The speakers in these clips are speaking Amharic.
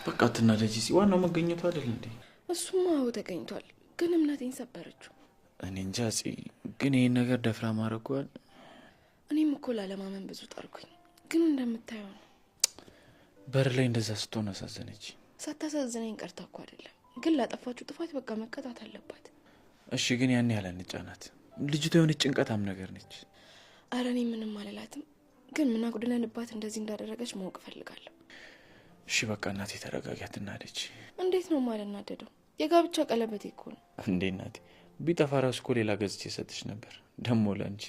በቃ አትናደጂ። ዋናው መገኘቱ አይደል እንዴ? እሱማ አዎ ተገኝቷል፣ ግን እምነቴን ሰበረችው። እኔ እንጃ ግን ይሄን ነገር ደፍራ ማረኳል። እኔም እኮ ላለማመን ብዙ ጣርኩኝ፣ ግን እንደምታየው ነው። በር ላይ እንደዛ ስትሆን አሳዘነች። ሳታሳዝነኝ ቀርታ እኮ አይደለም፣ ግን ላጠፋችሁ ጥፋት በቃ መቀጣት አለባት። እሺ ግን ያን ያለ እንጫናት። ልጅቷ የሆነች ጭንቀታም ነገር ነች። ኧረ እኔ ምንም አልላትም፣ ግን ምን አጉድለንባት እንደዚህ እንዳደረገች ማወቅ እፈልጋለሁ። እሺ በቃ እናቴ ተረጋጊ፣ አትናደጂ። እንዴት ነው ማልናደደው? የጋብቻ ቀለበቴ እኮ ነው። እንዴ እናቴ ቢጠፋ ራሱ እኮ ሌላ ገዝቼ ሰጥሽ ነበር። ደሞ ለአንቺ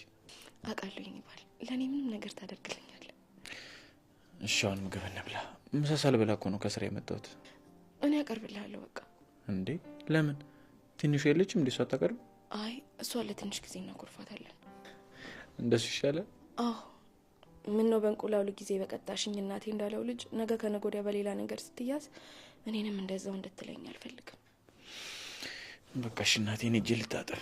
አውቃለሁ ይባል ለእኔ ምንም ነገር ታደርግልኛለህ። እሺ አሁን ምግብ እንብላ። ምሳ ሳልበላ እኮ ነው ከስራ የመጣሁት። እኔ አቀርብልሃለሁ በቃ። እንዴ ለምን? ትንሹ የለችም እንዴ? እሷ አታቀርብ? አይ እሷ ለትንሽ ጊዜ እናኮርፋታለን። እንደሱ ይሻላል። አዎ ምን ነው በእንቁላሉ ጊዜ በቀጣሽኝ እናቴ እንዳለው ልጅ ነገ ከነገ ወዲያ በሌላ ነገር ስትያዝ እኔንም እንደዛው እንድትለኝ አልፈልግም። በቃ እሺ እናቴን እጄ ልታጠብ።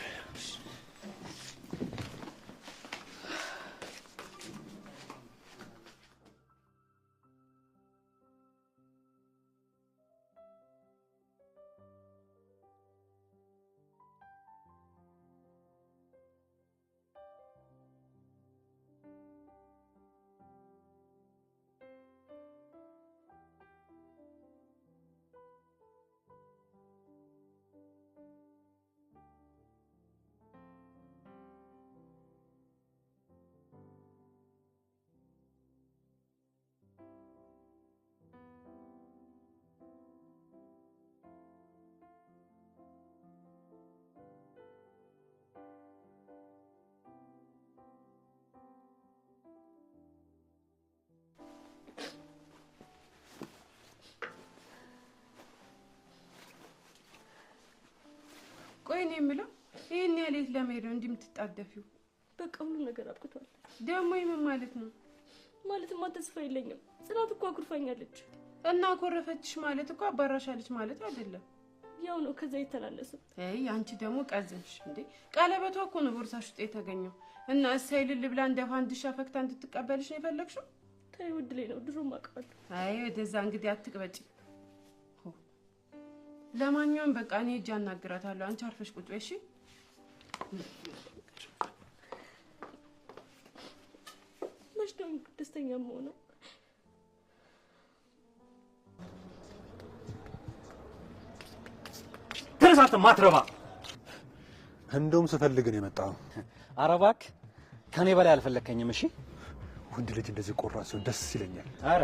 ቆይ እኔ የምለው ይሄን ያሌት ለመሄድ ነው እንደምትጣደፊው? በቃ ሁሉ ነገር አብቅቷል። ደግሞ ምን ማለት ነው? ማለትማ ተስፋ የለኝም። ጽናት እኮ አኩርፋኛለች። እና ኮረፈችሽ ማለት እኮ አባራሻለች ማለት አይደለም። ያው ነው ከዛ ይተላለሰ። አይ አንቺ ደግሞ ቀዘንሽ እንዴ? ቀለበቷ እኮ ነው ቦርሳሽ ውስጥ የተገኘው እና እሰይ ልል ብላ እንደ ፋንድሻ ፈክታ እንድትቀበልሽ ነው የፈለግሽው? ተይ ውድ ላይ ነው ድሮ ማቀበል። አይ ወደዛ እንግዲህ አትቅበጪ። ለማንኛውም በቃ እኔ እጅ አናግራታለሁ። አንቺ አርፈሽ ቁጭ በይ እሺ? መች ነው ደስተኛ የምሆነው? ተነሳተ ማትረባ። እንደውም ስፈልግ ነው የመጣው። ኧረ እባክህ ከኔ በላይ አልፈለከኝም። እሺ ወንድ ልጅ እንደዚህ ቆራጥ ሲሆን ደስ ይለኛል። ኧረ